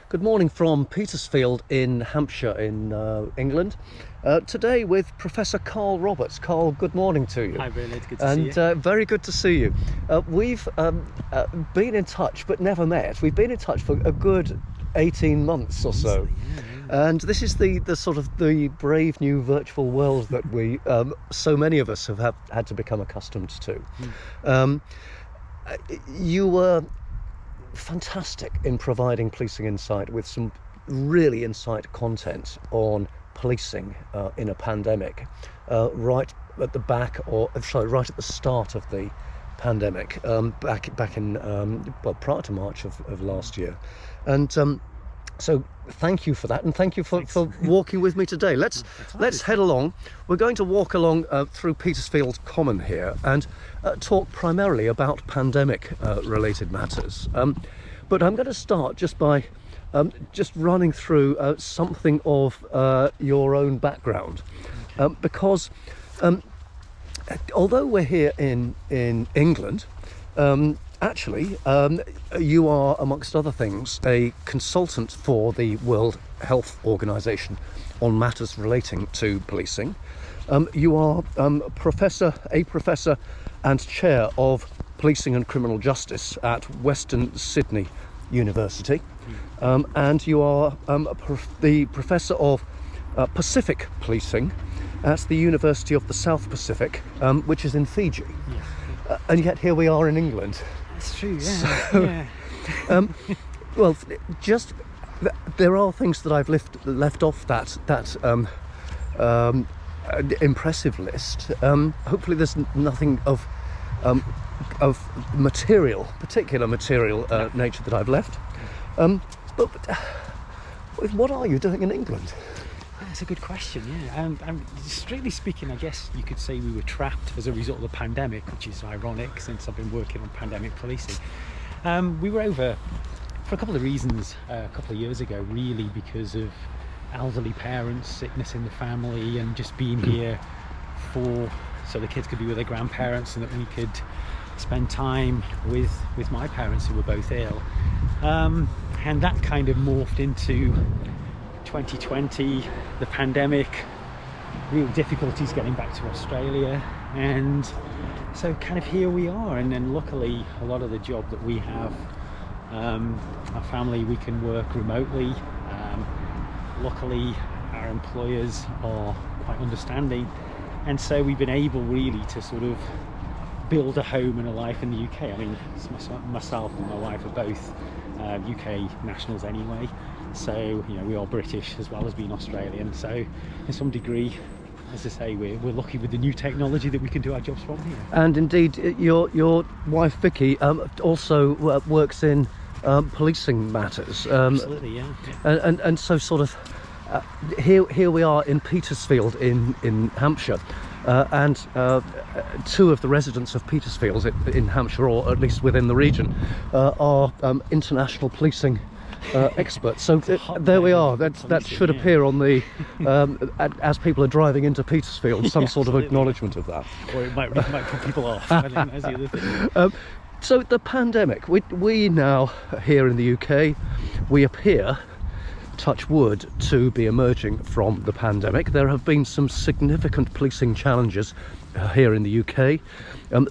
Good morning from Petersfield in Hampshire in England. Today with Professor Karl Roberts. Karl, good morning to you. Hi Bernard, good to see you. And very good to see you. We've been in touch but never met. We've been in touch for a good 18 months or so. Yeah. And this is the sort of the brave new virtual world that we, so many of us have had to become accustomed to. You were fantastic in providing policing insight with some really insight content on policing in a pandemic, right at the back, right at the start of the pandemic, back in prior to March of last year, and so thank you for that, and thank you for walking with me today. Let's head along. We're going to walk along through Petersfield Common here and talk primarily about pandemic related matters. But I'm going to start just by just running through something of your own background, because although we're here in England, actually, you are, amongst other things, a consultant for the World Health Organization on matters relating to policing. You are a professor and chair of policing and criminal justice at Western Sydney University, and you are the professor of Pacific policing at the University of the South Pacific, which is in Fiji. Yeah. And yet here we are in England. That's true, yeah. So, yeah. Well, just there are things that I've left off that impressive list. Hopefully, there's nothing of particular material nature that I've left. But what are you doing in England? That's a good question, yeah. Strictly speaking, I guess you could say we were trapped as a result of the pandemic, which is ironic since I've been working on pandemic policing. We were over for a couple of reasons a couple of years ago, really because of elderly parents, sickness in the family, and just being here so the kids could be with their grandparents and that we could spend time with my parents who were both ill. And that kind of morphed into 2020, the pandemic, real difficulties getting back to Australia, and so kind of here we are. And then luckily a lot of the job that we have, our family, we can work remotely. Luckily our employers are quite understanding, and so we've been able really to sort of build a home and a life in the UK. I mean, myself and my wife are both UK nationals anyway, so we are British as well as being Australian, so in some degree, as I say, we're lucky with the new technology that we can do our jobs from here. And indeed, your wife Vicky also works in policing matters. Absolutely, yeah. And so sort of here we are in Petersfield in Hampshire, and two of the residents of Petersfield in Hampshire, or at least within the region, are international policing experts. So there we are. That should appear on the as people are driving into Petersfield, some sort of acknowledgement of that. Or it might put people off. I think that's the other thing. So the pandemic, we now here in the UK, we appear, touch wood, to be emerging from the pandemic. There have been some significant policing challenges here in the UK.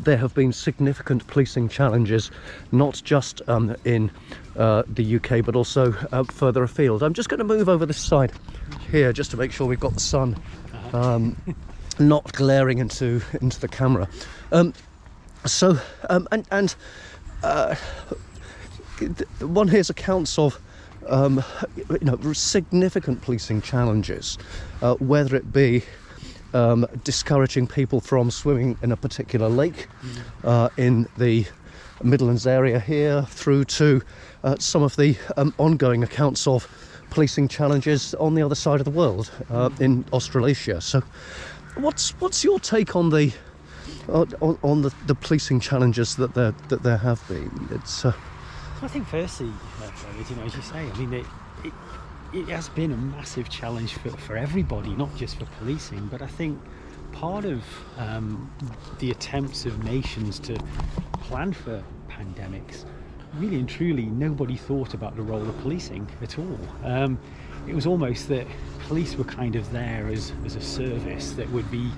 There have been significant policing challenges not just in the UK but also further afield. I'm just going to move over this side here just to make sure we've got the sun not glaring into the camera. One hears accounts of significant policing challenges, whether it be discouraging people from swimming in a particular lake in the Midlands area here, through to some of the ongoing accounts of policing challenges on the other side of the world, in Australasia. So what's your take on the policing challenges that there have been? I think firstly, as you say, I mean, it has been a massive challenge for everybody, not just for policing, but I think part of the attempts of nations to plan for pandemics really and truly nobody thought about the role of policing at all. It was almost that police were kind of there as a service that would be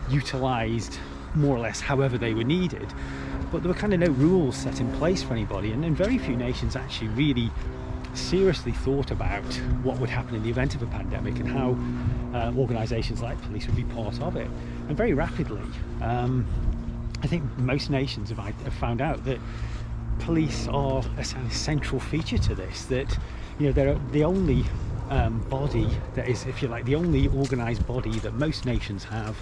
utilised more or less however they were needed, but there were kind of no rules set in place for anybody, and very few nations actually really seriously thought about what would happen in the event of a pandemic and how organisations like police would be part of it. And very rapidly, I think most nations have found out that police are a central feature to this, that they're the only body that is, if you like, the only organised body that most nations have,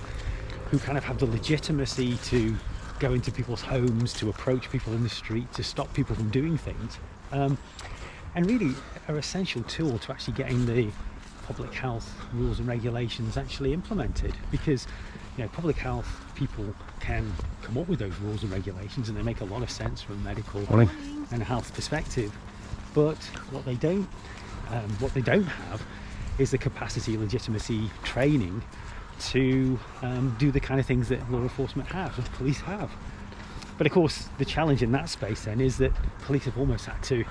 who kind of have the legitimacy to go into people's homes, to approach people in the street, to stop people from doing things, and really are essential tool to actually getting the public health rules and regulations actually implemented. Because public health people can come up with those rules and regulations, and they make a lot of sense from a medical and a health perspective, but what they don't have is the capacity, legitimacy, training to do the kind of things that law enforcement have and police have. But of course the challenge in that space then is that police have almost had to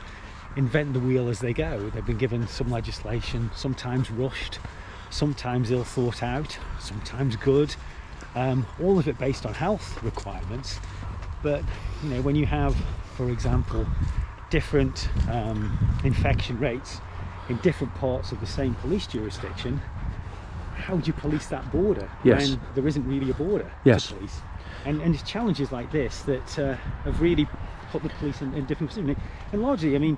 invent the wheel as they go. They've been given some legislation, sometimes rushed, sometimes ill thought out, sometimes good, all of it based on health requirements. But when you have, for example, different infection rates in different parts of the same police jurisdiction, how do you police that border when there isn't really a border to police? And it's challenges like this that have really put the police in different positions. And largely,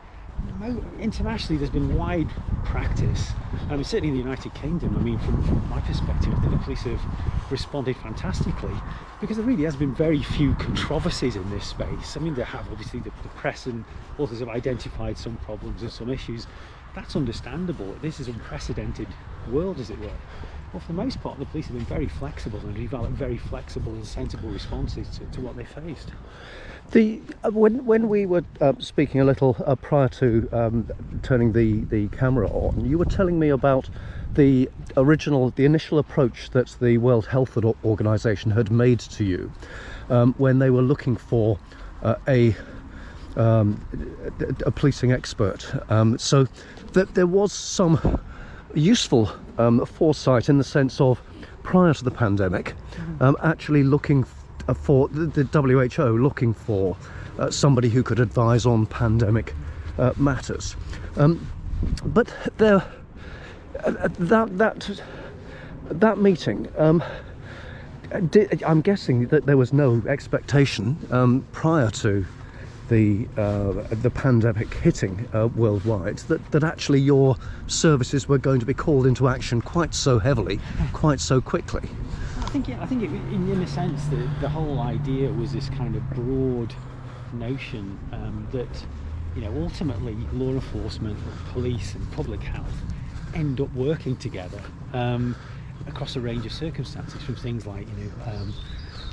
internationally there's been wide practice. Certainly in the United Kingdom, from my perspective, I think the police have responded fantastically, because there really has been very few controversies in this space. There have, obviously, the press and others have identified some problems and some issues. That's understandable. This is an unprecedented world, as it were. Well, for the most part, the police have been very flexible and developed very flexible and sensible responses to what they faced. When we were speaking a little prior to turning the camera on, you were telling me about the initial approach that the World Health Organization had made to you when they were looking for a policing expert. So that there was some useful foresight in the sense of, prior to the pandemic, actually looking for the WHO looking for somebody who could advise on pandemic matters. But there, that meeting, I'm guessing that there was no expectation prior to the pandemic hitting worldwide that actually your services were going to be called into action quite so heavily, quite so quickly. I think in a sense the whole idea was this kind of broad notion that ultimately law enforcement, police and public health end up working together across a range of circumstances, from things like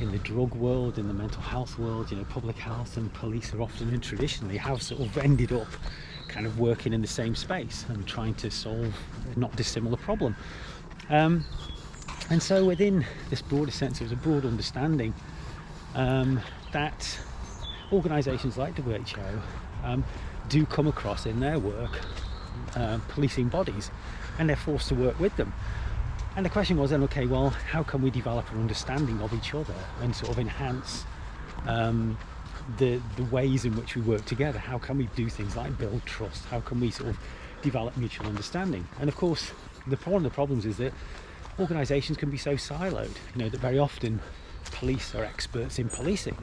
in the drug world, in the mental health world, public health and police are often and traditionally have sort of ended up kind of working in the same space and trying to solve a not dissimilar problem. And so within this broader sense, there was a broad understanding that organisations like WHO do come across in their work policing bodies, and they're forced to work with them. And the question was then, okay, well, how can we develop an understanding of each other and sort of enhance the ways in which we work together? How can we do things like build trust? How can we sort of develop mutual understanding? And of course, one of the problems is that organisations can be so siloed, that very often police are experts in policing.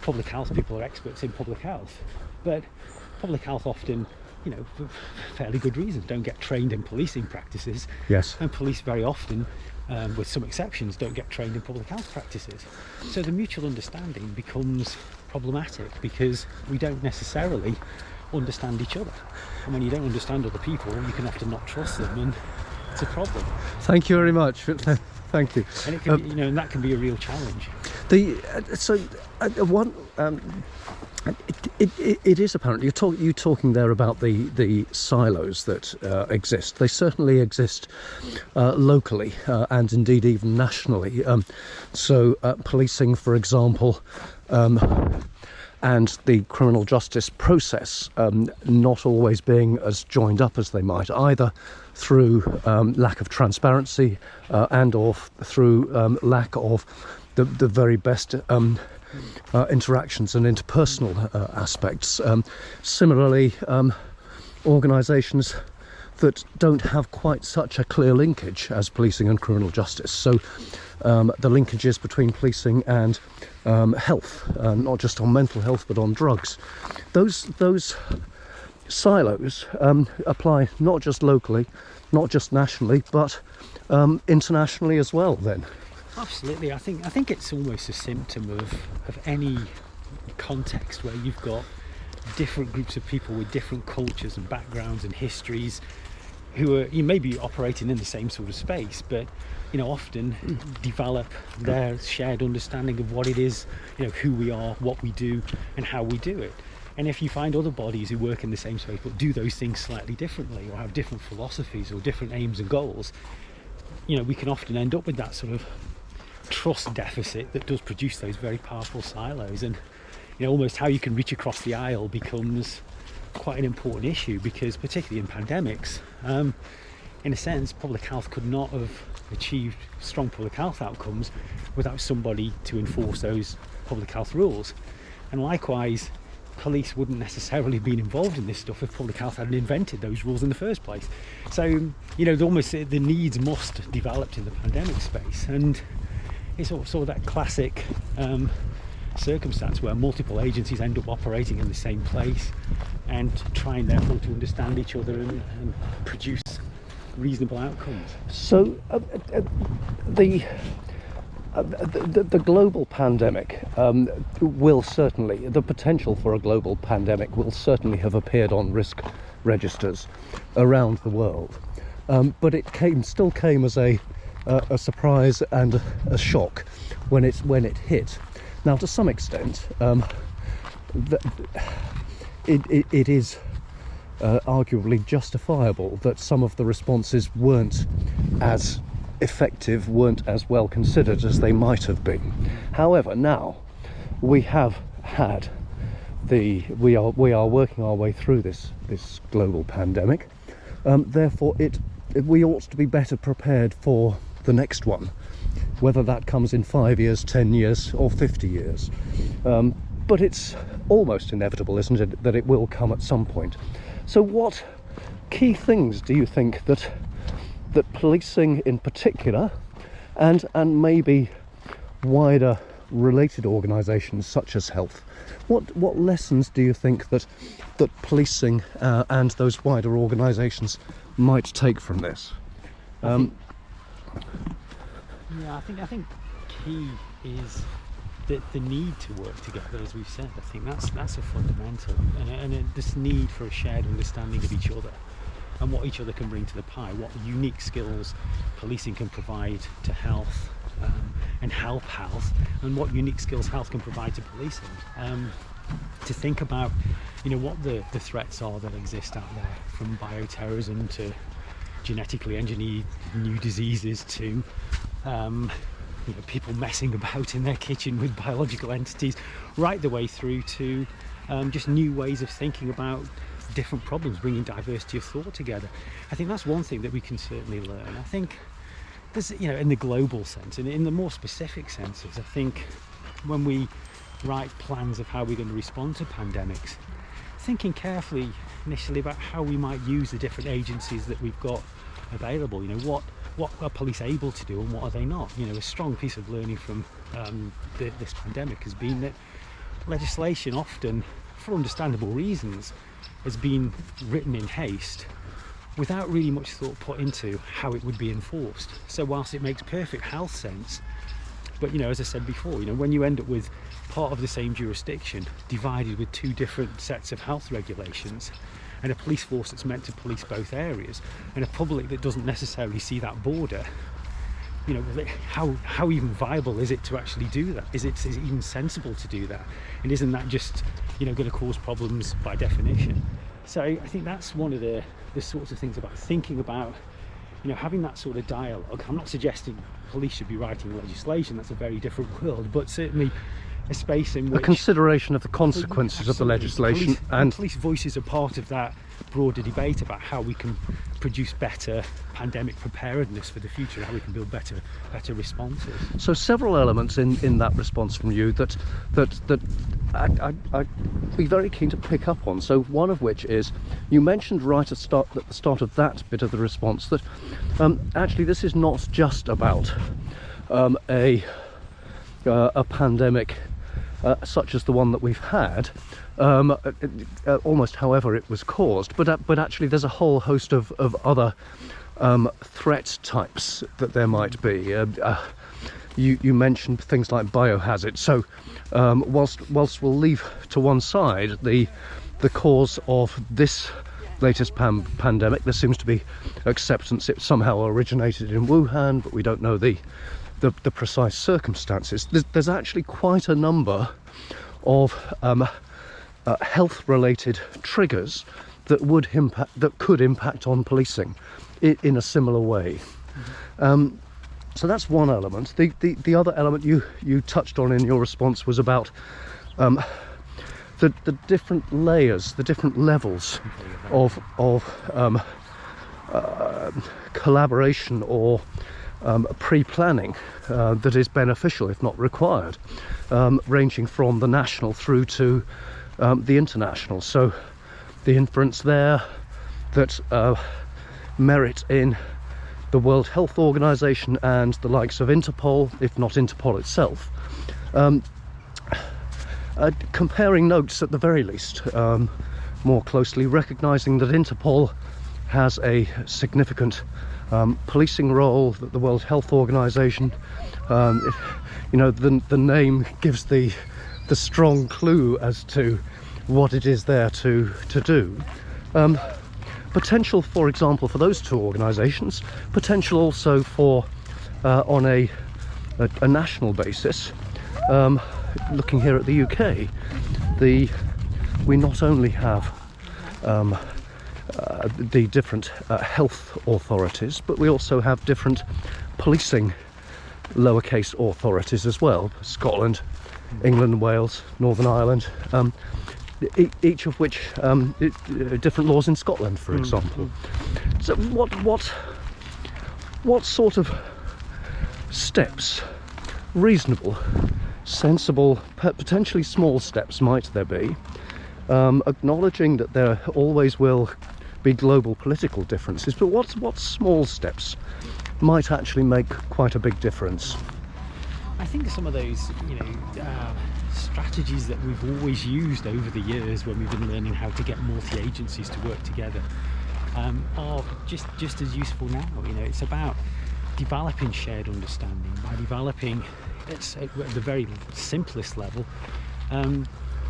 Public health people are experts in public health. But public health often, for fairly good reasons, don't get trained in policing practices. Yes. And police very often, with some exceptions, don't get trained in public health practices. So the mutual understanding becomes problematic because we don't necessarily understand each other. And when you don't understand other people, you can often not trust them, and it's a problem. Thank you very much. Thank you. And it can be, and that can be a real challenge. It is apparent. You're talking there about the silos that exist. They certainly exist locally and indeed even nationally. So policing, for example, and the criminal justice process not always being as joined up as they might, either through lack of transparency and or through lack of the very best interactions and interpersonal aspects. Similarly, organisations that don't have quite such a clear linkage as policing and criminal justice. So the linkages between policing and health, not just on mental health but on drugs, those silos apply not just locally, not just nationally, but internationally as well then. Absolutely. I think it's almost a symptom of any context where you've got different groups of people with different cultures and backgrounds and histories who are, you may be operating in the same sort of space, but often develop their shared understanding of what it is, who we are, what we do and how we do it. And if you find other bodies who work in the same space but do those things slightly differently or have different philosophies or different aims and goals, we can often end up with that sort of trust deficit that does produce those very powerful silos. And almost how you can reach across the aisle becomes quite an important issue, because particularly in pandemics, in a sense, public health could not have achieved strong public health outcomes without somebody to enforce those public health rules. And likewise, police wouldn't necessarily have been involved in this stuff if public health hadn't invented those rules in the first place. So almost the needs must developed in the pandemic space, and it's sort of that classic circumstance where multiple agencies end up operating in the same place and trying therefore to understand each other and produce reasonable outcomes. So the global pandemic will certainly, the potential for a global pandemic will certainly have appeared on risk registers around the world, but it still came as a surprise and a shock when it hit. Now, to some extent, it is arguably justifiable that some of the responses weren't as effective, weren't as well considered as they might have been. However, now we have had we are working our way through this global pandemic. Therefore, we ought to be better prepared for the next one, whether that comes in 5 years, 10 years or 50 years. But it's almost inevitable, isn't it, that it will come at some point. So what key things do you think that policing in particular and maybe wider related organisations such as health, what lessons do you think that policing and those wider organisations might take from this? I think key is the need to work together, as we've said. I think that's a fundamental, and this need for a shared understanding of each other and what each other can bring to the pie, what unique skills policing can provide to health and help health, and what unique skills health can provide to policing. To think about what the threats are that exist out there, from bioterrorism to genetically engineered new diseases to people messing about in their kitchen with biological entities, right the way through to just new ways of thinking about different problems, bringing diversity of thought together. I think that's one thing that we can certainly learn. I think there's, in the global sense, and in the more specific senses, I think when we write plans of how we're going to respond to pandemics, thinking carefully initially about how we might use the different agencies that we've got available. What are police able to do and what are they not? A strong piece of learning from this pandemic has been that legislation often, for understandable reasons, has been written in haste without really much thought put into how it would be enforced. So whilst it makes perfect health sense, but as I said before, when you end up with part of the same jurisdiction divided with two different sets of health regulations, and a police force that's meant to police both areas, and a public that doesn't necessarily see that border, how even viable is it to actually do that? Is it even sensible to do that? And isn't that just going to cause problems by definition? So I think that's one of the sorts of things about thinking about having that sort of dialogue. I'm not suggesting police should be writing legislation, that's a very different world, but certainly a space in a which consideration of the consequences of the legislation, and police voices are part of that broader debate about how we can produce better pandemic preparedness for the future, how we can build better responses. so several elements in that response from you that I'd be very keen to pick up on. So one of which is, you mentioned right at the start of that bit of the response that actually this is not just about a pandemic such as the one that we've had, almost however it was caused, but actually there's a whole host of other threat types that there might be. You mentioned things like biohazard. So whilst we'll leave to one side the cause of this latest pandemic, there seems to be acceptance it somehow originated in Wuhan, but we don't know the precise circumstances. There's actually quite a number of health-related triggers that could impact on policing in a similar way. So that's one element. The other element you touched on in your response was about the different layers, the different levels of collaboration or pre-planning that is beneficial, if not required, ranging from the national through to the international. So the inference there that merit in the World Health Organization and the likes of Interpol, if not Interpol itself, comparing notes at the very least, more closely recognizing that Interpol has a significant policing role, that the World Health Organization, the name gives the strong clue as to what it is there to do. Potential, for example, for those two organisations, potential also for on a national basis. Looking here at the UK, we not only have the different health authorities, but we also have different policing lowercase authorities as well. Scotland, England, Wales, Northern Ireland, each of which different laws in Scotland, for example. So what sort of steps, reasonable, sensible, potentially small steps might there be, acknowledging that there always will be global political differences, but what small steps might actually make quite a big difference? I think some of those, strategies that we've always used over the years when we've been learning how to get multi-agencies to work together are just as useful now. It's about developing shared understanding, by developing, at the very simplest level,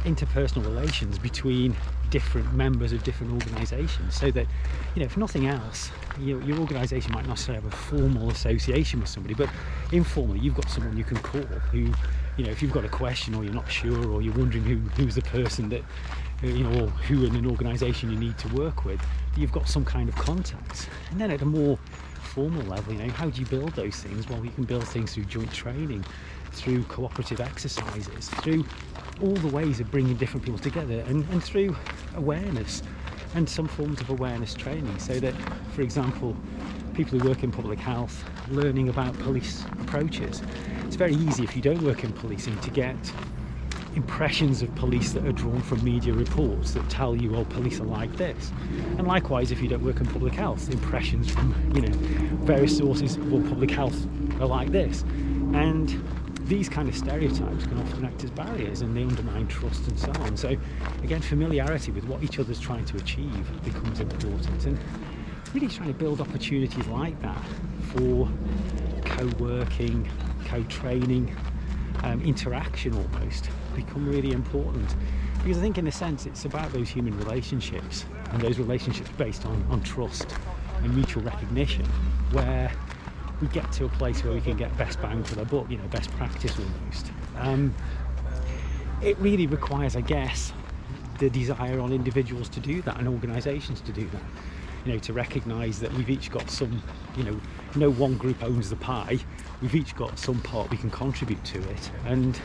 interpersonal relations between different members of different organisations, so that, if nothing else, your organisation might not necessarily have a formal association with somebody, but informally you've got someone you can call who, if you've got a question or you're not sure or you're wondering who's the person that, or who in an organisation you need to work with, you've got some kind of contacts. And then at a more formal level, how do you build those things? Well, you can build things through joint training, through cooperative exercises, through all the ways of bringing different people together, and through awareness and some forms of awareness training, so that, for example, people who work in public health learning about police approaches. It's very easy, if you don't work in policing, to get impressions of police that are drawn from media reports that tell you, oh, police are like this. And likewise, if you don't work in public health, impressions from various sources, well, public health are like this. And these kind of stereotypes can often act as barriers, and they undermine trust and so on. So again, familiarity with what each other's trying to achieve becomes important, and really trying to build opportunities like that for co-working, co-training, interaction almost, become really important. Because I think in a sense it's about those human relationships, and those relationships based on trust and mutual recognition, where we get to a place where we can get best bang for the buck, best practice almost. It really requires, I guess, the desire on individuals to do that and organisations to do that. To recognise that we've each got some, no one group owns the pie, we've each got some part we can contribute to it, and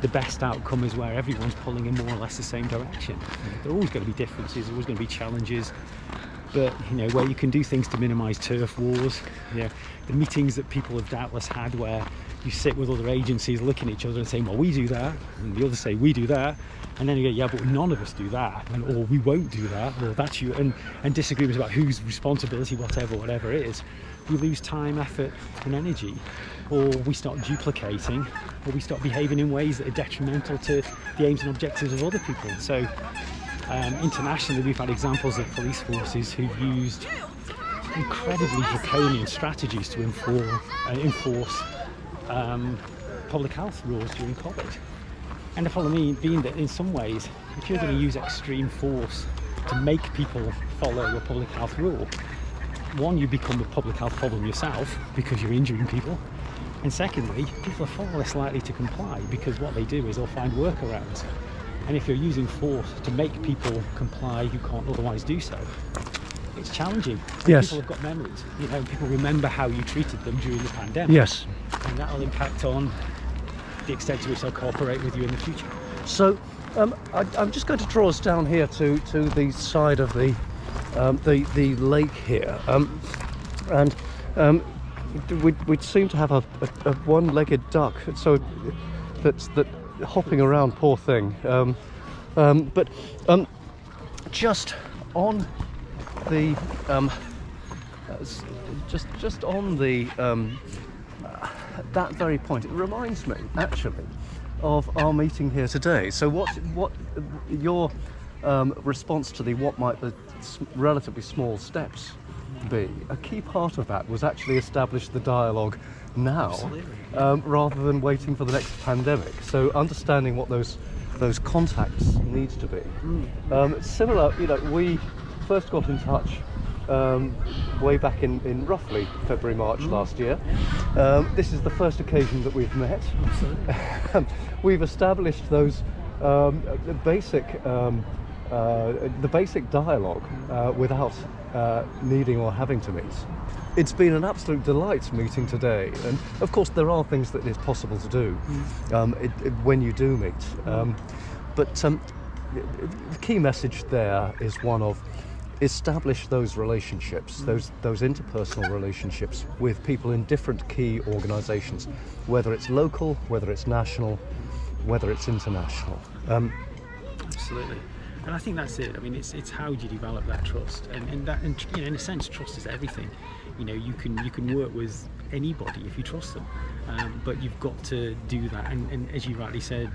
the best outcome is where everyone's pulling in more or less the same direction. There are always going to be differences, there are always going to be challenges, but where you can do things to minimise turf wars, the meetings that people have doubtless had where you sit with other agencies looking at each other and saying, well, we do that, and the others say we do that, and then you go, yeah, but none of us do that, or we won't do that, or that's you, and disagreements about whose responsibility, whatever it is. We lose time, effort and energy, or we start duplicating, or we start behaving in ways that are detrimental to the aims and objectives of other people. So internationally, we've had examples of police forces who've used incredibly draconian strategies to enforce public health rules during COVID. And the problem being that in some ways, if you're going to use extreme force to make people follow a public health rule, one, you become a public health problem yourself because you're injuring people, and secondly, people are far less likely to comply because what they do is they'll find workarounds. And if you're using force to make people comply who can't otherwise do so, it's challenging. Yes. People have got memories. People remember how you treated them during the pandemic. Yes. And that'll impact on the extent to which they'll cooperate with you in the future. So I'm just going to draw us down here to the side of the lake here, and we'd seem to have a one-legged duck, so that's hopping around, poor thing. But just on the just on the that very point, it reminds me actually of our meeting here today. So what your response to what might the relatively small steps be? A key part of that was actually establish the dialogue now, rather than waiting for the next pandemic. So understanding what those contacts needs to be. Similar, we first got in touch way back in roughly February, March last year. This is the first occasion that we've met. We've established those basic dialogue without needing or having to meet. It's been an absolute delight meeting today, and of course there are things that it's possible to do when you do meet. But the key message there is one of establish those relationships, those interpersonal relationships with people in different key organisations, whether it's local, whether it's national, whether it's international. Absolutely. And I think that's it. I mean, it's how do you develop that trust, and in a sense, trust is everything. You can work with anybody if you trust them, but you've got to do that. And as you rightly said,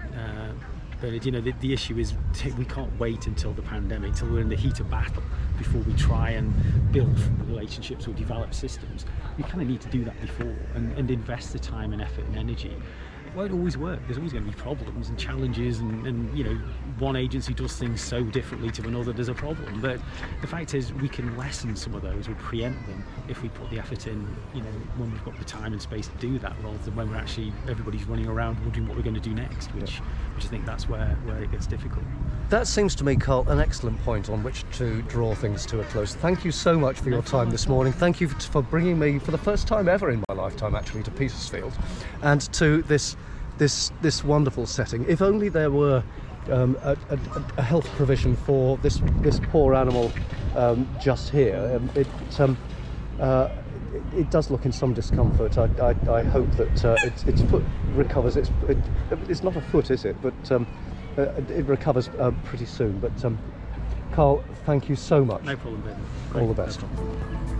Bernard, the issue is we can't wait until the pandemic, till we're in the heat of battle, before we try and build relationships or develop systems. We kind of need to do that before and invest the time and effort and energy. It won't always work. There's always going to be problems and challenges, and one agency does things so differently to another, there's a problem. But the fact is, we can lessen some of those or preempt them if we put the effort in, when we've got the time and space to do that, rather than when everybody's running around wondering what we're going to do next, which I think that's where it gets difficult. That seems to me, Karl, an excellent point on which to draw things to a close. Thank you so much for your time this morning. Thank you for bringing me, for the first time ever in my lifetime actually, to Petersfield, and to this wonderful setting. If only there were a health provision for this poor animal just here. It does look in some discomfort. I hope that its foot recovers. It's not a foot, is it? But it recovers pretty soon. But Karl, thank you so much. No problem, Ben. All the best. No problem.